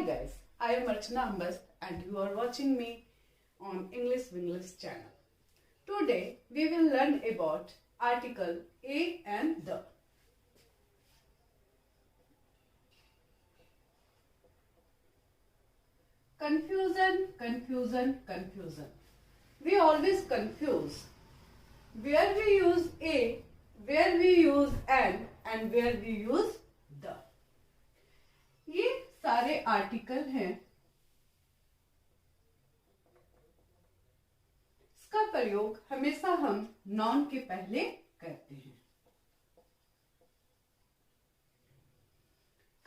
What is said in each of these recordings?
Hi guys, I am Archana Ambas and you are watching me on English Winglish channel. Today we will learn about article a and the. Confusion, confusion, confusion. We always confuse where we use a, where we use and where we use the. ये सारे article हैं. इसका प्रयोग हमेशा हम non के पहले करते हैं.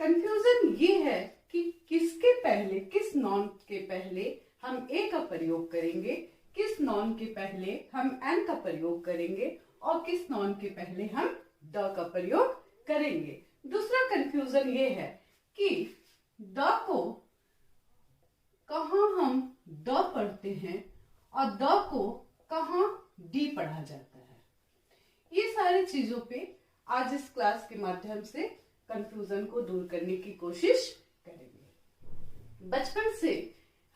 कंफ्यूजन ये है कि किसके पहले, किस नॉन के पहले हम ए का प्रयोग करेंगे, किस नॉन के पहले हम एन का प्रयोग करेंगे और किस नॉन के पहले हम द का प्रयोग करेंगे. दूसरा कंफ्यूजन ये है कि द को कहाँ हम द पढ़ते हैं और द को कहाँ डी पढ़ा जाता है. ये सारी चीजों पे आज इस क्लास के माध्यम से कंफ्यूजन को दूर करने की कोशिश करेंगे. बचपन से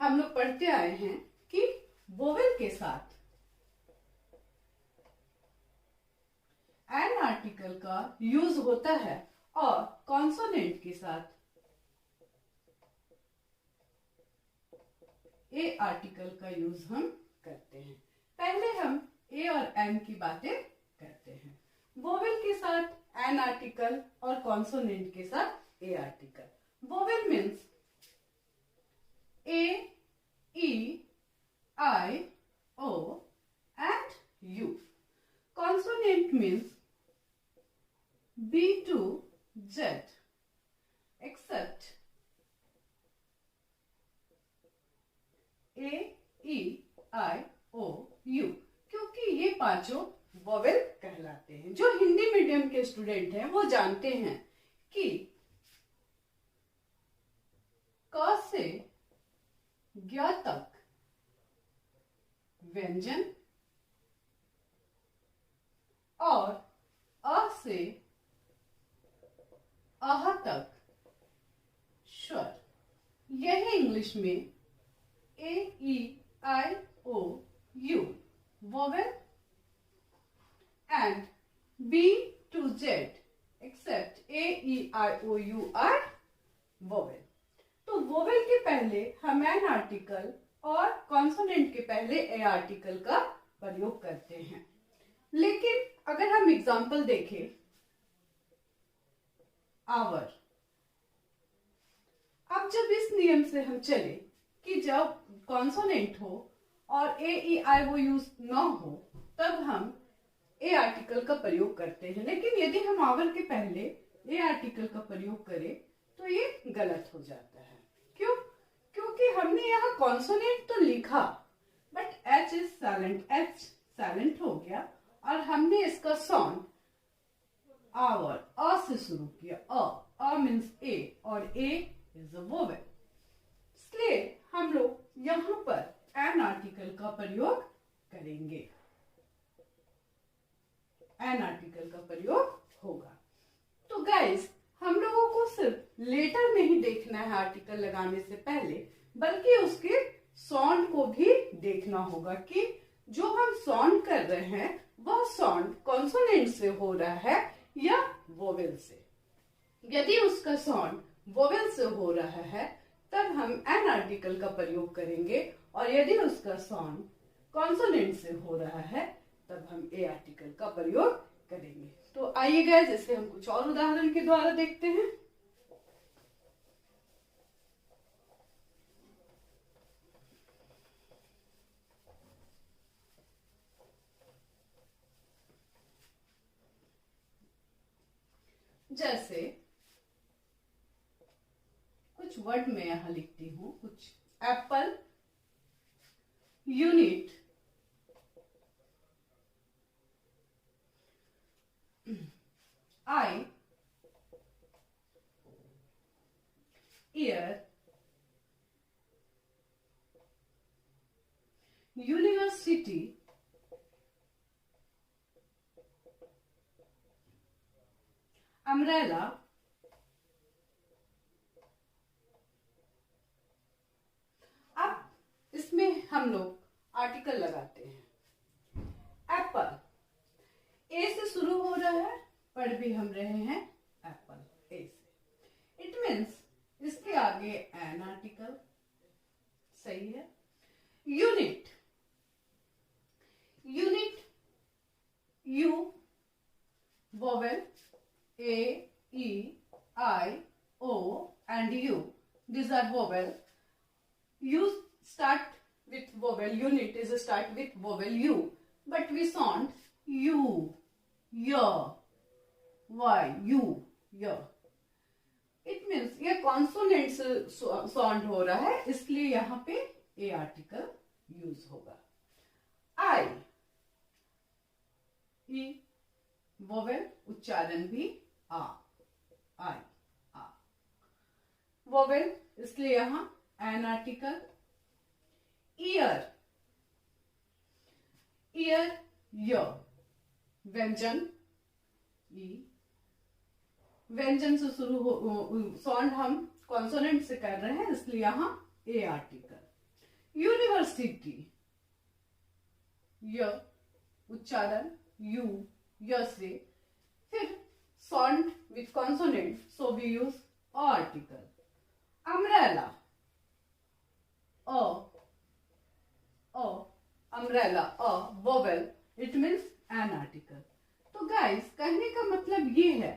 हम लोग पढ़ते आए हैं कि वोवेल के साथ एन आर्टिकल का यूज होता है और कॉन्सोनेंट के साथ ए आर्टिकल का यूज हम करते हैं. पहले हम ए और एन की बातें करते हैं. वोवेल के साथ एन आर्टिकल और कॉन्सोनेंट के साथ a article. Vowel means A, E, I, O and U. Consonant means B to Z except A, E, I, O, U. क्योंकि ये पांचों वोवेल कहलाते हैं. जो हिंदी मीडियम के स्टूडेंट हैं वो जानते हैं कि क से ज्ञ तक व्यंजन और अ से अह तक स्वर. यह इंग्लिश में A, E, I, O, U vowel and B to Z except A, E, I, O, U are vowel. तो वोवेल के पहले हम एन आर्टिकल और कॉन्सोनेंट के पहले ए आर्टिकल का प्रयोग करते हैं. लेकिन अगर हम एग्जाम्पल देखें, आवर. अब जब इस नियम से हम चले कि जब कॉन्सोनेंट हो और ए, ई, आई, ओ यूज न हो तब हम ए आर्टिकल का प्रयोग करते हैं. लेकिन यदि हम आवर के पहले ए आर्टिकल का प्रयोग करें तो ये गलत हो जाता है. क्यों? क्योंकि हमने यहाँ कॉन्सोनेंट तो लिखा but H is silent, H silent हो गया और हमने इसका साउंड आवर अ से शुरू किया. अ मीन्स ए और ए इज अ वोवेल. इसलिए हम लोग यहाँ पर एन आर्टिकल का प्रयोग करेंगे. एन आर्टिकल का प्रयोग होगा. तो गाइस, हम लोगों को सिर्फ लेटर नहीं देखना है आर्टिकल लगाने से पहले, बल्कि उसके साउंड को भी देखना होगा कि जो हम साउंड कर रहे हैं वह साउंड कॉन्सोनेंट से हो रहा है या वोवेल से. यदि उसका साउंड वोवेल से हो रहा है तब हम एन आर्टिकल का प्रयोग करेंगे और यदि उसका साउंड कॉन्सोनेंट से हो रहा है तब हम ए आर्टिकल का प्रयोग करेंगे. तो आइएगा जैसे हम कुछ और उदाहरण के द्वारा देखते हैं. जैसे कुछ वर्ड में यहां लिखती हूं. कुछ एप्पल, यूनिट, आई, ईयर, यूनिवर्सिटी, अम्ब्रेला, हम लोग आर्टिकल लगाते हैं। एप्पल, ए से शुरू हो रहा है, पढ़ भी हम रहे हैं एप्पल, ए से। इट मीन्स इसके आगे एन आर्टिकल, सही है। Unit, unit, U, vowel A, E, I, O and U. These are vowel. You start with vowel. Unit is start with vowel U. But we sound U, Y, Y, U, Y. It means ये consonant से sound हो रहा है, इसलिए यहाँ पे A article use होगा। I, E, vowel, उच्चारण भी आ, I, आ। वोवेल, इसलिए यहां एन आर्टिकल। ईयर, ईयर, य, व्यंजन, ई, व्यंजन से शुरू हो, साउंड हम कॉन्सोनेंट से कर रहे हैं, इसलिए यहां ए आर्टिकल। यूनिवर्सिटी, य, उच्चारण यू, य से, फिर sound with consonant, so we use a article. Umbrella, umbrella, vowel, it means an article. तो गाइस, कहने का मतलब ये है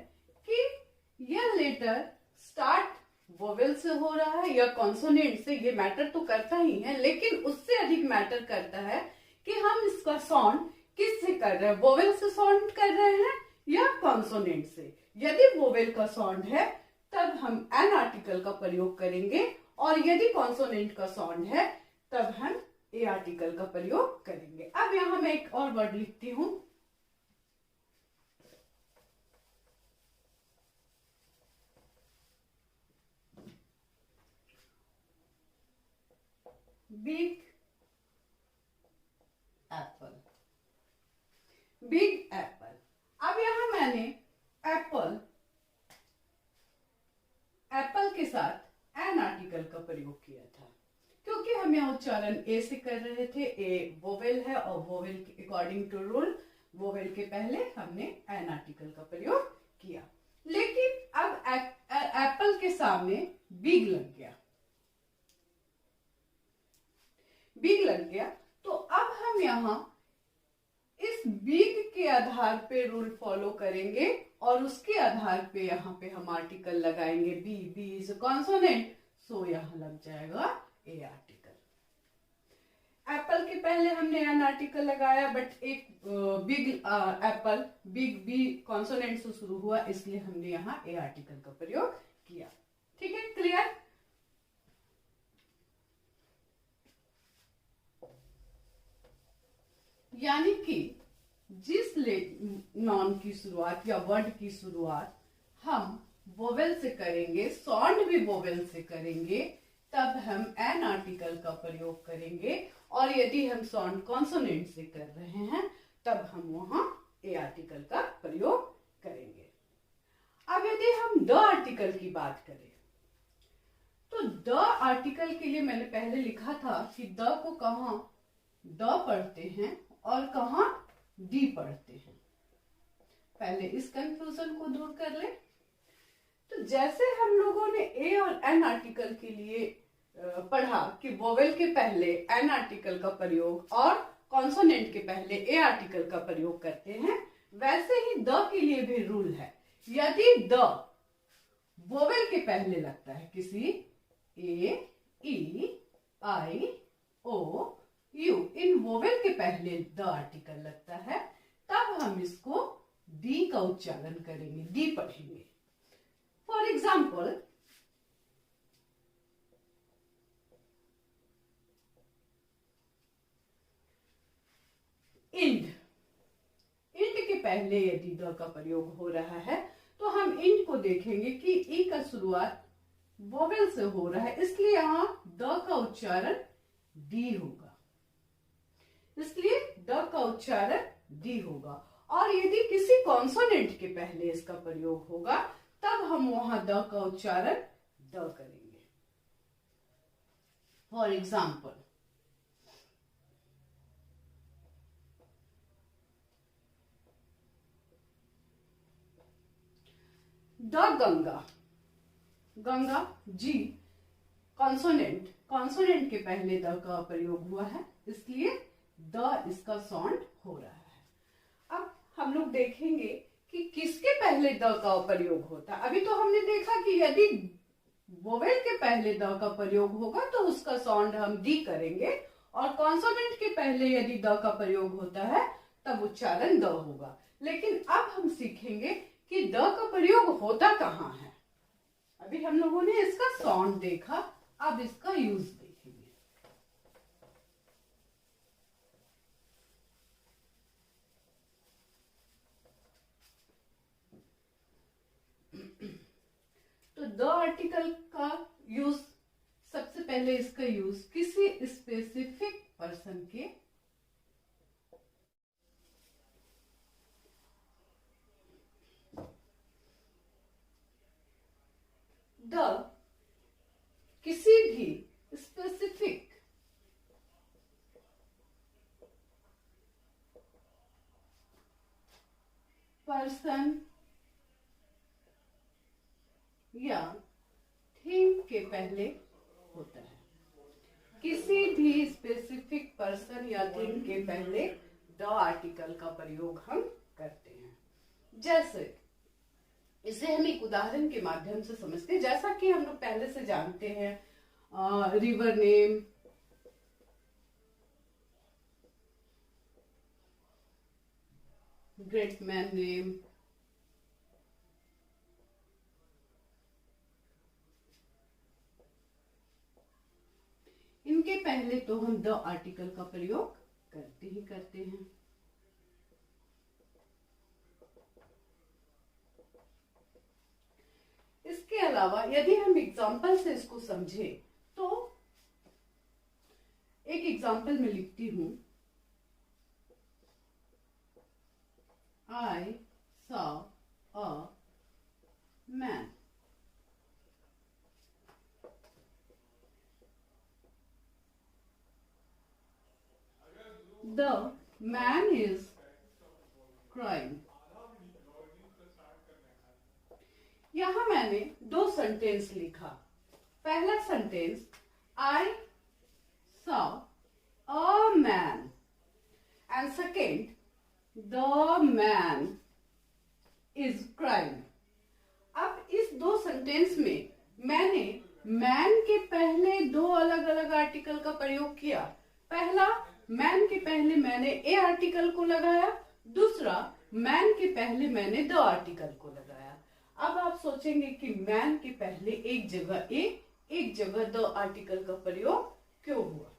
कि यह लेटर स्टार्ट वोवेल से हो रहा है या कॉन्सोनेंट से, ये मैटर तो करता ही है, लेकिन उससे अधिक मैटर करता है कि हम इसका साउंड किससे कर रहे हैं, वोवेल से साउंड कर रहे हैं या कॉन्सोनेंट से। यदि वोवेल का साउंड है तब हम एन आर्टिकल का प्रयोग करेंगे, और यदि कॉन्सोनेंट का साउंड है तब हम ए आर्टिकल का प्रयोग करेंगे। अब यहां मैं एक और वर्ड लिखती हूं, बिग एप्पल, बिग एप्पल। अब यहां मैंने एप्पल, एप्पल के साथ एन आर्टिकल का प्रयोग किया था, क्योंकि हम यहाँ उच्चारण ए से कर रहे थे। ए वोवेल है और वोवेल के अकॉर्डिंग टू रूल वोवेल के पहले हमने एन आर्टिकल का प्रयोग किया। लेकिन अब एप्पल के सामने बिग लग गया, बिग लग गया, तो अब हम यहाँ इस बिग के आधार पे रूल फॉलो करेंगे और उसके आधार पे यहाँ पे हम आर्टिकल लगाएंगे। B, B is consonant, so यहाँ लग जाएगा ए आर्टिकल। एप्पल के पहले हमने एन आर्टिकल लगाया, बट एक big apple, big B consonant से शुरू हुआ, इसलिए हमने यहाँ ए आर्टिकल का प्रयोग किया। ठीक है, क्लियर? यानी कि जिस नॉन की शुरुआत या वर्ड की शुरुआत हम वोवेल से करेंगे, साउंड भी वोवेल से करेंगे, तब हम एन आर्टिकल का प्रयोग करेंगे, और यदि हम साउंड कॉन्सोनेंट से कर रहे हैं तब हम वहां ए आर्टिकल का प्रयोग करेंगे। अब यदि हम द आर्टिकल की बात करें, तो द आर्टिकल के लिए मैंने पहले लिखा था कि द को कहां द पढ़ते हैं और कहां डी पढ़ते हैं। पहले इस कंफ्यूजन को दूर कर ले। तो जैसे हम लोगों ने ए और एन आर्टिकल के लिए पढ़ा कि वोवेल के पहले एन आर्टिकल का प्रयोग और कॉन्सोनेंट के पहले ए आर्टिकल का प्रयोग करते हैं, वैसे ही द के लिए भी रूल है। यदि द वोवेल के पहले लगता है किसी ए, E, I, O, you, in vowel के पहले द आर्टिकल लगता है, तब हम इसको डी का उच्चारण करेंगे, डी पढ़ेंगे। फॉर एग्जाम्पल, इंड, इंड के पहले यदि द का प्रयोग हो रहा है तो हम इंड को देखेंगे कि ई का शुरुआत वोवेल से हो रहा है, इसलिए यहां द का उच्चारण डी होगा, इसलिए द का उच्चारण डी होगा। और यदि किसी कॉन्सोनेंट के पहले इसका प्रयोग होगा तब हम वहां द का उच्चारण द करेंगे। For example, the Ganga, Ganga G consonant, consonant के पहले द का प्रयोग हुआ है, इसलिए द इसका साउंड हो रहा है। अब हम लोग देखेंगे कि किसके पहले द का प्रयोग होता है। अभी तो हमने देखा कि यदि वोवेल के पहले द का प्रयोग होगा तो उसका साउंड हम दी करेंगे, और कॉन्सोनेंट के पहले यदि द का प्रयोग होता है तब उच्चारण द होगा। लेकिन अब हम सीखेंगे कि द का प्रयोग होता कहाँ है। अभी हम लोगों ने इसका साउंड देखा, अब इसका यूज देखेंगे। तो द आर्टिकल का यूज, सबसे पहले इसका यूज किसी स्पेसिफिक पर्सन के किसी भी स्पेसिफिक पर्सन या थिंग के पहले होता है। किसी भी स्पेसिफिक पर्सन या थिंग के पहले द आर्टिकल का प्रयोग हम करते हैं। जैसे इसे हम एक उदाहरण के माध्यम से समझते हैं। जैसा कि हम लोग पहले से जानते हैं, river name, great man name, इनके पहले तो हम द आर्टिकल का प्रयोग करते ही करते हैं। इसके अलावा यदि हम एग्जाम्पल से इसको समझे तो एक एग्जाम्पल में लिखती हूं, I saw a man. The man is crying. यहां मैंने दो सेंटेंस लिखा। पहला sentence, I saw a man, and second, the man is crying. अब इस दो सेंटेंस में मैंने मैन के पहले दो अलग अलग आर्टिकल का प्रयोग किया। पहला, मैन के पहले मैंने ए आर्टिकल को लगाया, दूसरा मैन के पहले मैंने द आर्टिकल को लगाया। अब आप सोचेंगे कि मैन के पहले एक जगह ए, एक जगह द आर्टिकल का प्रयोग क्यों हुआ।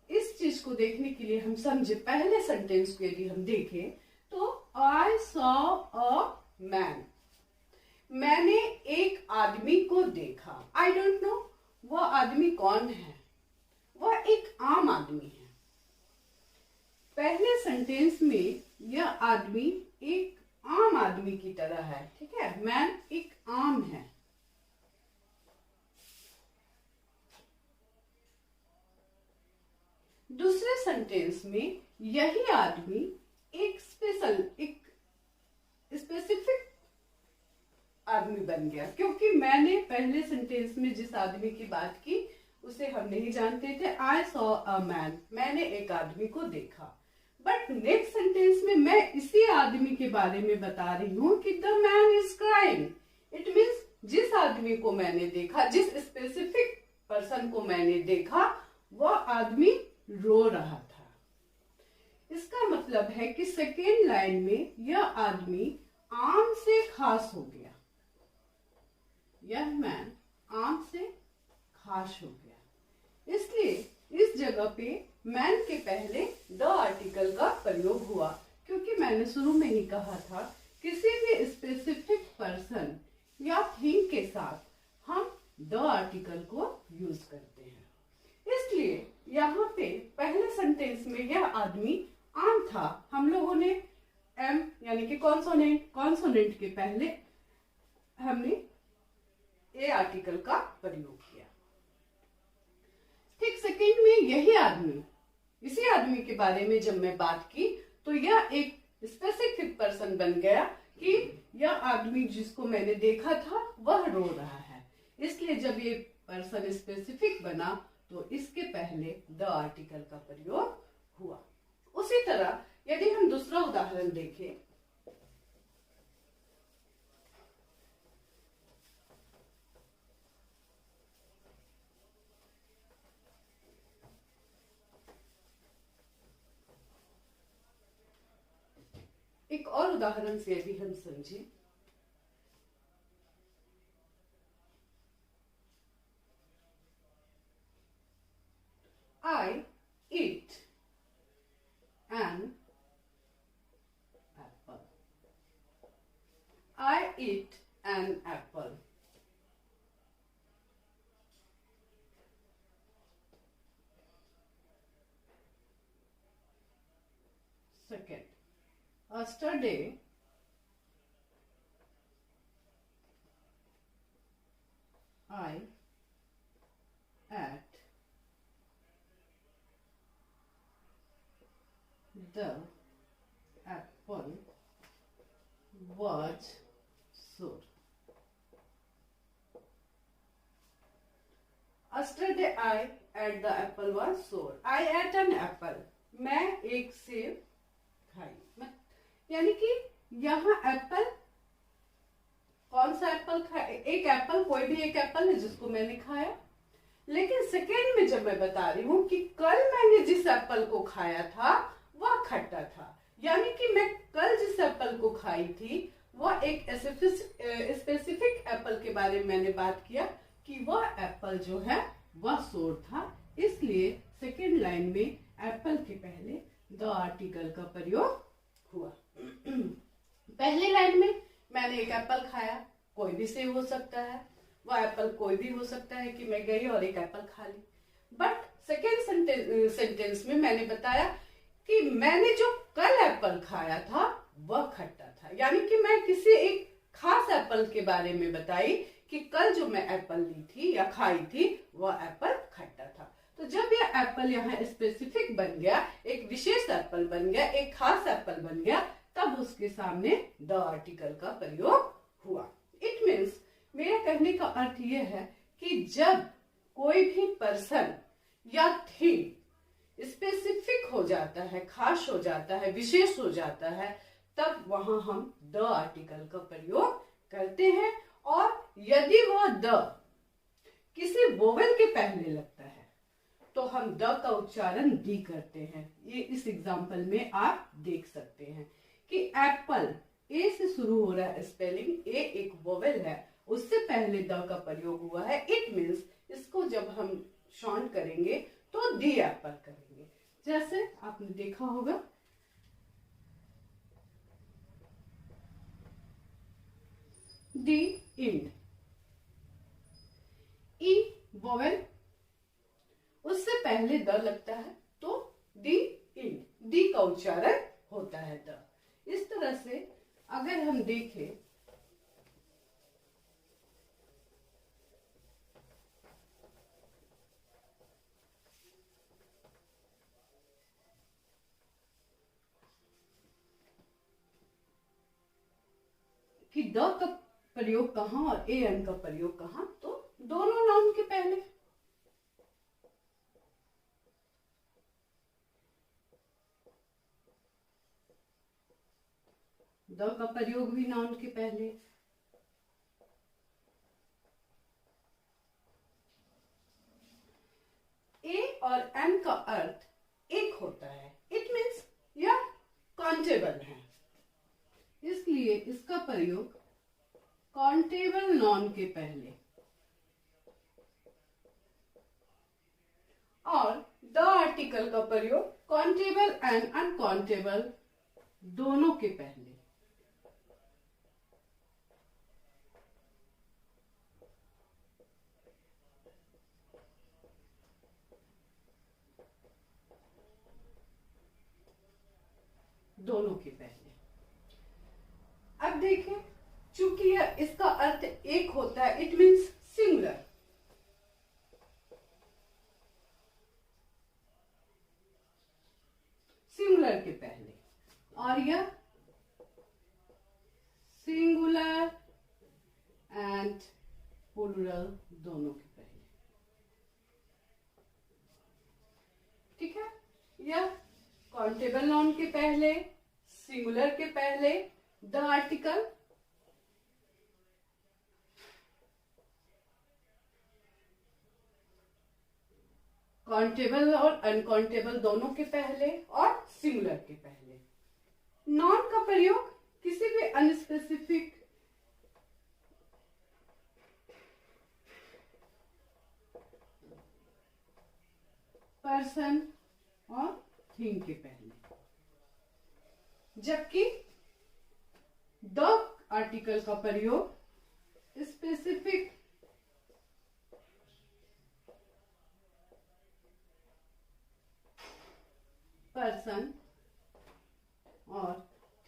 इस चीज को देखने के लिए हम समझे, पहले सेंटेंस को यदि हम देखें तो आई सॉ अ मैन, मैंने एक आदमी को देखा। आई डोंट नो वह आदमी कौन है, वह एक आम आदमी है। पहले सेंटेंस में यह आदमी एक आम आदमी की तरह है, ठीक है, मैन एक आम है। दूसरे सेंटेंस में यही आदमी एक स्पेसिफिक आदमी बन गया, क्योंकि मैंने पहले सेंटेंस में जिस आदमी की बात की उसे हम नहीं जानते थे। आई सॉ अ मैन, मैंने एक आदमी को देखा। बट नेक्स्ट सेंटेंस में मैं इसी आदमी के बारे में बता रही हूं कि the man is crying. It means जिस आदमी को मैंने देखा, जिस स्पेसिफिक पर्सन को मैंने देखा, वह आदमी रो रहा था। इसका मतलब है कि सेकेंड लाइन में यह आदमी आम से खास हो गया, यह मैन आम से खास हो गया। इसलिए इस जगह पे मैन के पहले द आर्टिकल का प्रयोग हुआ, क्योंकि मैंने शुरू में ही कहा था किसी भी स्पेसिफिक पर्सन या थिंग के साथ हम द आर्टिकल को यूज करते हैं। इसलिए यहाँ पे पहले सेंटेंस में यह आदमी आम था। हम लोगों ने एम यानी कि कॉन्सोनेंट के पहले हमने ए आर्टिकल का प्रयोग किया। ठीक सेकेंड में यही आदमी, इसी आदमी के बारे में जब मैं बात की तो यह एक स्पेसिफिक पर्सन बन गया, कि यह आदमी जिसको मैंने देखा था वह रो रहा है। इसलिए जब ये पर्सन स्पेसिफिक बना तो इसके पहले द आर्टिकल का प्रयोग हुआ। उसी तरह यदि हम दूसरा उदाहरण देखें, एक और उदाहरण से यदि हम समझें, I eat an apple. I eat an apple. Second, yesterday I ate the apple was sour. Yesterday I ate the apple was sour. I ate an apple. मैं एक सेब खाई। यानी कि यहाँ एप्पल, कौन सा एप्पल खाया? एक एप्पल, कोई भी एक एप्पल है जिसको मैंने खाया। लेकिन सेकेंड में जब मैं बता रही हूँ कि कल मैंने जिस एप्पल को खाया था वह खट्टा था, यानी कि मैं कल जिस एप्पल को खाई थी वह एक स्पेसिफिक एप्पल के बारे में मैंने बात किया कि वह एप्पल जो है वह सोर था। इसलिए सेकेंड लाइन में एप्पल के पहले द आर्टिकल का प्रयोग हुआ। पहली लाइन में मैंने एक एप्पल खाया, कोई भी सेब हो सकता है, वह एप्पल कोई भी हो सकता है कि मैं गई और एक एप्पल खा ली। बट सेकेंड सेंटेंस में मैंने बताया कि मैंने जो कल एप्पल खाया था वह खट्टा था, यानी कि मैं किसी एक खास एप्पल के बारे में बताई कि कल जो मैं एप्पल ली थी या खाई थी वह एप्पल खट्टा था। तो जब यह एप्पल यहाँ स्पेसिफिक बन गया, एक विशेष एप्पल बन गया, एक खास एप्पल बन गया, तब उसके सामने द आर्टिकल का प्रयोग हुआ। इट मीन्स, मेरा कहने का अर्थ यह है कि जब कोई भी पर्सन या थिंग स्पेसिफिक हो जाता है, खास हो जाता है, विशेष हो जाता है, तब वहां हम द आर्टिकल का प्रयोग करते हैं। और यदि वह द किसी वोवेल के पहले लगता है तो हम द का उच्चारण दी करते हैं। ये इस एग्जाम्पल में आप देख सकते हैं कि एप्पल ए से शुरू हो रहा है स्पेलिंग, ए एक वोवेल है, उससे पहले द का प्रयोग हुआ है। इट मीन्स इसको जब हम शॉर्ट करेंगे तो दी एप्पल करेंगे। जैसे आपने देखा होगा दी इंड, ई वोवेल, उससे पहले द लगता है तो दी इंड, दी का उच्चारण होता है द। इस तरह से अगर हम देखें कि द का प्रयोग कहां और ए एन का प्रयोग कहां, तो दोनों नाउन के पहले। द का प्रयोग भी नाउन के पहले। ए और एन का अर्थ एक होता है। इट मीन्स यह काउंटेबल है, इसलिए इसका प्रयोग काउंटेबल नाउन के पहले और द आर्टिकल का प्रयोग काउंटेबल एंड अनकाउंटेबल दोनों के पहले। दोनों के पहले। अब देखें, चूंकि इसका अर्थ एक होता है, इट मीन्स सिंगुलर। सिंगुलर के पहले, और यह प्लूरल दोनों के पहले। ठीक है, या काउंटेबल नाउन के पहले, सिंगुलर के पहले द आर्टिकल, काउंटेबल और अनकाउंटेबल दोनों के पहले और सिंगुलर के पहले। नॉन का प्रयोग किसी भी अनस्पेसिफिक पर्सन और थिंग के पहले, जबकि द आर्टिकल का प्रयोग स्पेसिफिक पर्सन और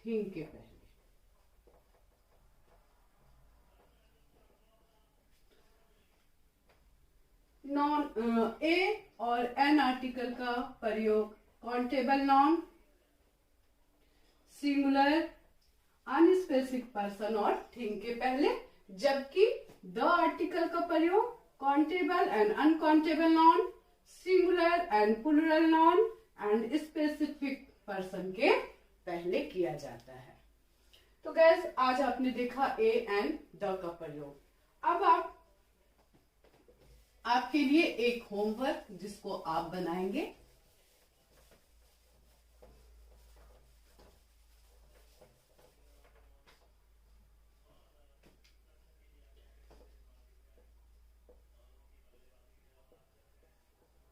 थिंग के पहले। नॉन ए और एन आर्टिकल का प्रयोग countable noun, singular, unspecific person और थिंग के पहले, जबकि द आर्टिकल का प्रयोग countable and uncountable noun, singular and plural noun and specific person के पहले किया जाता है। तो गैस आज आपने देखा ए एंड द का प्रयोग। अब आपके लिए एक होमवर्क जिसको आप बनाएंगे।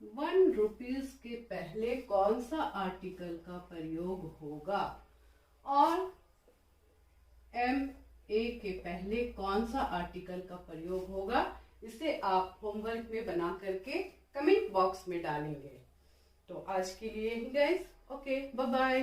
₹1 के पहले कौन सा आर्टिकल का प्रयोग होगा और MA के पहले कौन सा आर्टिकल का प्रयोग होगा, इसे आप होमवर्क में बना करके कमेंट बॉक्स में डालेंगे। तो आज के लिए ही गाइस, ओके, बाय बाय।